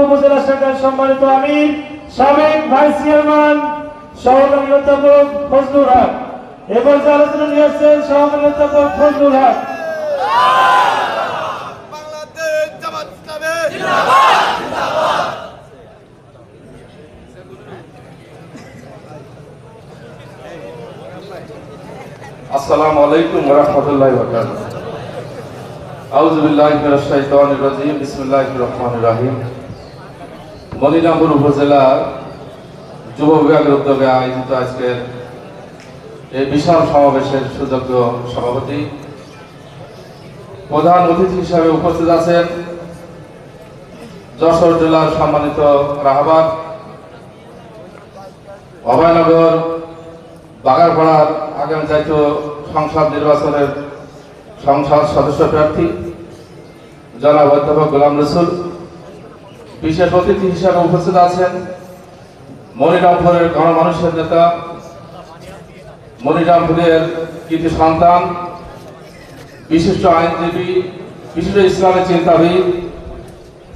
উপজেলা শাখার সম্মানিত আমির সাবেক ভাইস চেয়ারম্যান সহকারী অধ্যাপক ফজলুল হক এবং আলোচনা নিয়ে আসছেন সহকারী অধ্যাপক ফজলুল হক। আসসালামু আলাইকুম ওয়া রাহমাতুল্লাহি ওয়া বারাকাতুহু। আউযু বিল্লাহি মিনাশ শাইতানির রাজীম। বিসমিল্লাহির রহমানির রহিম। মদিনাপুর উপজেলা যুব বিভাগের উদ্যোগে আয়োজিত আজকের এই বিশাল সমাবেশের সুযোগ্য সভাপতি, প্রধান অতিথি হিসাবে উপস্থিত আছেন যশোর জেলার সম্মানিত রাহবার, অভয়নগর বাগারপাড়ার আগামী জাতীয় সংসদ নির্বাচনের সংসদ সদস্য প্রার্থী জনাব অধ্যাপক গোলাম রসুল। বিশেষ অতিথি হিসাবে উপস্থিত আছেন মনিরামপুরের গণমানুষের নেতা, মনিরামপুরের কৃতি সন্তান, বিশিষ্ট আইনজীবী, বিশিষ্ট ইসলামী চিন্তাবিদ,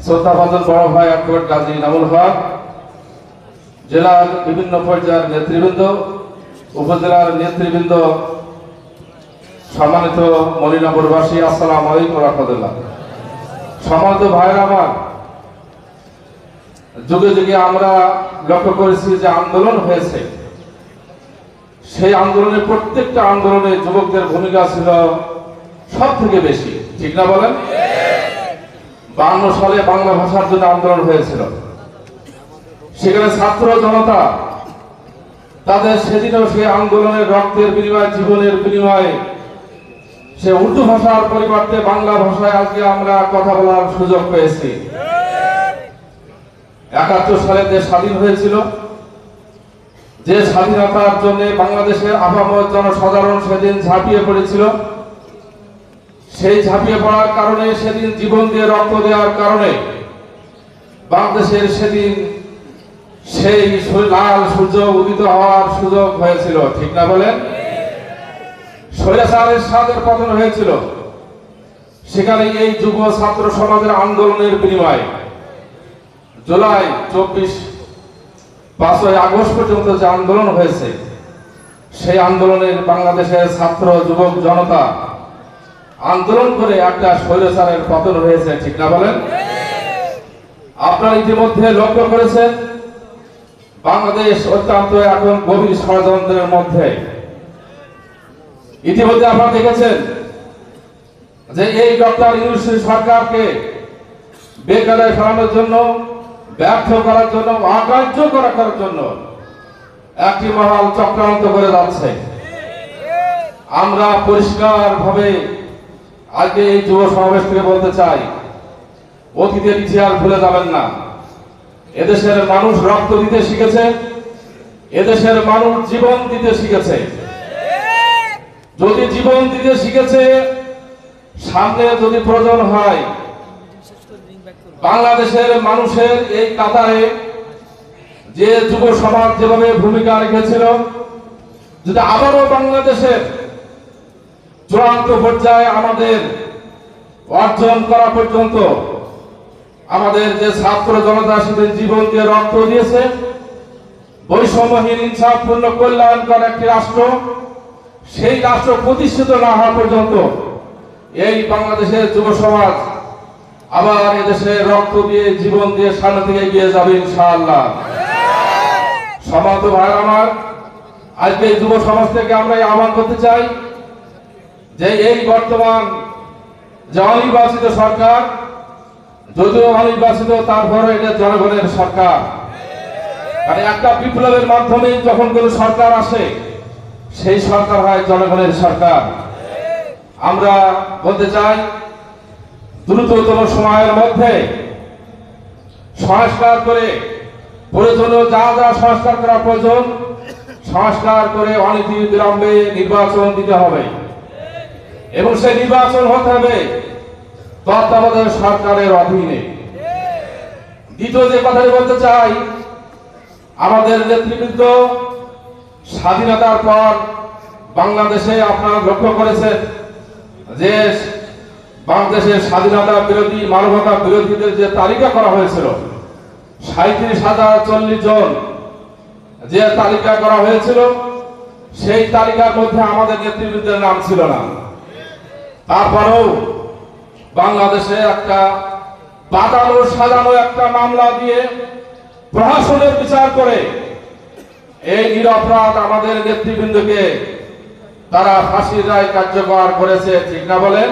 শ্রদ্ধাভাজন বড় ভাই অ্যাডভোকেট গাজী ইনামুল হক, জেলার বিভিন্ন পর্যায়ের নেতৃবৃন্দ, উপজেলার নেতৃবৃন্দ, সম্মানিত মনিরামপুরবাসী, আসসালামু আলাইকুম ওয়া রাহমাতুল্লাহ। সম্মানিত ভাইরা আমার, যুগে যুগে আমরা লক্ষ্য করেছি যে আন্দোলন হয়েছে, সেই আন্দোলনে প্রত্যেকটা আন্দোলনে যুবকদের ভূমিকা ছিল সব থেকে বেশি, ঠিক না বলেন? 52 সালে বাংলা ভাষার জন্য আন্দোলন হয়েছিল, সেখানে ছাত্র জনতা তাদের সেদিনও সেই আন্দোলনের রক্তের বিনিময়ে, জীবনের বিনিময়ে সে উর্দু ভাষার পরিবর্তে বাংলা ভাষায় আজকে আমরা কথা বলার সুযোগ পেয়েছি। 71 সালে দেশ স্বাধীন হয়েছিল, যে স্বাধীনতার জন্য বাংলাদেশের আপামর জনসাধারণ সেদিন ঝাঁপিয়ে পড়েছিল। সেই ঝাঁপিয়ে পড়ার কারণে, সেদিন জীবন দিয়ে রক্ত দেওয়ার কারণে বাংলাদেশের সেদিন সেই লাল সূর্য উদিত হওয়ার সুযোগ হয়েছিল, ঠিক না বলেন? স্বৈরাচারের সাথে পতন হয়েছিল, সেখানে এই যুব ছাত্র সমাজের আন্দোলনের বিনিময়ে জুলাই 24, 5ই আগস্ট পর্যন্ত যে আন্দোলন হয়েছে, সেই আন্দোলনের বাংলাদেশের ছাত্র যুবক জনতা আন্দোলন করে একটা স্বৈরাচারের পতন হয়েছে, ঠিক না বলেন? আপনারা ইতিমধ্যে লক্ষ্য করেছেন বাংলাদেশ অত্যন্ত এখন গভীর ষড়যন্ত্রের মধ্যে। ইতিমধ্যে আপনারা দেখেছেন যে এই ডক্টর ইউনূস সরকারকে বেকারে ফেলানোর জন্য, ব্যর্থ করার জন্য, অকার্যকর করার জন্য একটি মহল চক্রান্ত করে যাচ্ছে। আমরা পরিষ্কার ভাবে আজকে এই যুব সমাবেশ থেকে বলতে চাই, অতীতের ইতিহাস ভুলে যাবেন না। এদেশের মানুষ রক্ত দিতে শিখেছে, এদেশের মানুষ জীবন দিতে শিখেছে। যদি জীবন দিতে শিখেছে, সামনে যদি প্রয়োজন হয় বাংলাদেশের মানুষের এই কাতারে যে যুব সমাজ যেভাবে ভূমিকা রেখেছিল, যদি আবারও বাংলাদেশের চূড়ান্ত পর্যায়ে আমাদের অর্জন করা পর্যন্ত আমাদের যে ছাত্র জনতা সেদিন জীবন দিয়ে রক্ত দিয়েছে, বৈষম্যহীন ইনসাফপূর্ণ কল্যাণকর একটি রাষ্ট্র, সেই রাষ্ট্র প্রতিষ্ঠিত না হওয়া পর্যন্ত এই বাংলাদেশের যুব সমাজ আবার এদেশে রক্ত দিয়ে, জীবন দিয়ে সামনে থেকে এগিয়ে যাবে ইনশাআল্লাহ। সম্মানিত ভাইরা আমার, আজকে এই যুব সমাজ থেকে আমরা আহ্বান করতে চাই যে এই বর্তমান যে অনির্বাচিত সরকার, যদিও অনির্বাচিত, তারপরে এটা জনগণের সরকার। মানে একটা বিপ্লবের মাধ্যমে যখন কোন সরকার আসে, সেই সরকার হয় জনগণের সরকার। আমরা বলতে চাই দ্রুততম সময়ের মধ্যে সংস্কার করে, প্রয়োজনীয় যা যা সংস্কার করা প্রয়োজন সংস্কার করে অনতি বিলম্বে নির্বাচন দিতে হবে, এবং সেই নির্বাচন হতে হবে তত্ত্বাবধায়ক সরকারের অধীনে। দ্বিতীয় যে কথাটি বলতে চাই, আমাদের নেতৃবৃন্দ স্বাধীনতার পর বাংলাদেশে আপনারা লক্ষ্য করেছেন যে বাংলাদেশের স্বাধীনতা বিরোধী মানবতা বিরোধীদের যে তালিকা করা হয়েছিল 37,040 জন যে তালিকা করা হয়েছিল, সেই তালিকার মধ্যে আমাদের নেতৃবৃন্দের নাম ছিল না। তারপরেও বাংলাদেশে একটা বাঁধানো সাজানো একটা মামলা দিয়ে প্রশাসনের বিচার করে এই নিরপরাধ আমাদের নেতৃবৃন্দকে তারা ফাঁসির রায় কার্যকর করেছে, ঠিক না বলেন?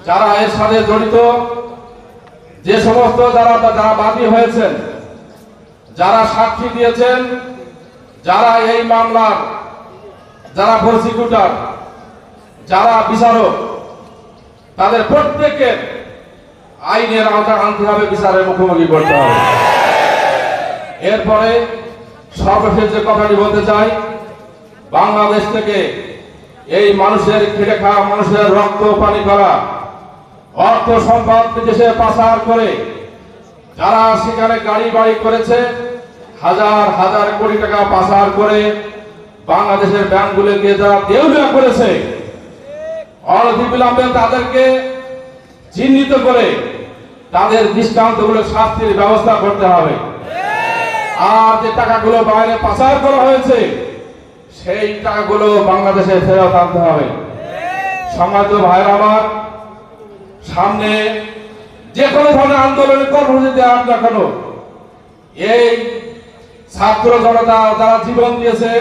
যারা এর সাথে জড়িত, যে সমস্ত যারা বাদী হয়েছেন, যারা সাক্ষী দিয়েছেন, যারা এই মামলার যারা প্রসিকিউটর, যারা বিচারক, তাদের প্রত্যেকের আইনের আওতা আনতে হবে, বিচারের মুখোমুখি করতে হবে। এরপরে সর্বশেষ যে কথাটি বলতে চাই, বাংলাদেশ থেকে এই মানুষের খেটে খাওয়া, মানুষের রক্ত পানি করা অর্থ সম্পদ বিদেশে পাচার করে যারা সেখানে গাড়ি বাড়ি করেছে, হাজার হাজার কোটি টাকা পাচার করে বাংলাদেশের ব্যাংকগুলোকে যারা দেউলিয়া করেছে, অনতিবিলম্বে তাদেরকে চিহ্নিত করে তাদের দৃষ্টান্তগুলো শাস্তির ব্যবস্থা করতে হবে। আর যে টাকাগুলো বাইরে পাচার করা হয়েছে, সেই টাকাগুলো বাংলাদেশে ফেরত আনতে হবে। সম্মানিত ভাইরা আমার, সামনে যে কোনো ধরনের আন্দোলনের কর্মসূচি দেওয়া না কেন, এই ছাত্র জনতা যারা জীবন দিয়েছে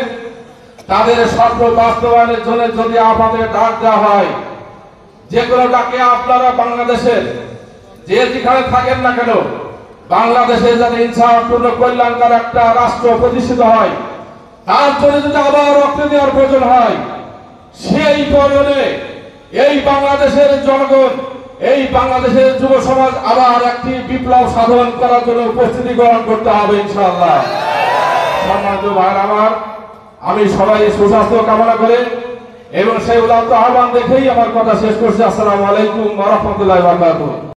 তাদের স্বপ্ন বাস্তবায়নের জন্য যদি আপনাদের ডাক দেওয়া হয়, যে কোনো ডাকে আপনারা বাংলাদেশের যে যেখানে থাকেন না কেন, বাংলাদেশে যাতে ইনসাফপূর্ণ কল্যাণকর একটা রাষ্ট্র প্রতিষ্ঠিত হয়, তার জন্য যদি আবার রক্ত দেওয়ার প্রয়োজন হয়, সেই প্রয়োজনে এই বাংলাদেশের জনগণ, এই বাংলাদেশের যুব সমাজ আবার একটি বিপ্লব সাধন করার জন্য প্রস্তুতি গ্রহণ করতে হবে ইনশাআল্লাহ। সম্মানিত ভাইরা আমার, আমি সবাই সুস্বাস্থ্য কামনা করে এবং সেই উদাত্ত আহ্বান দেখেই আমার কথা শেষ করছি। আসসালামু আলাইকুম ওয়া রাহমাতুল্লাহি ওয়া বারাকাতুহু।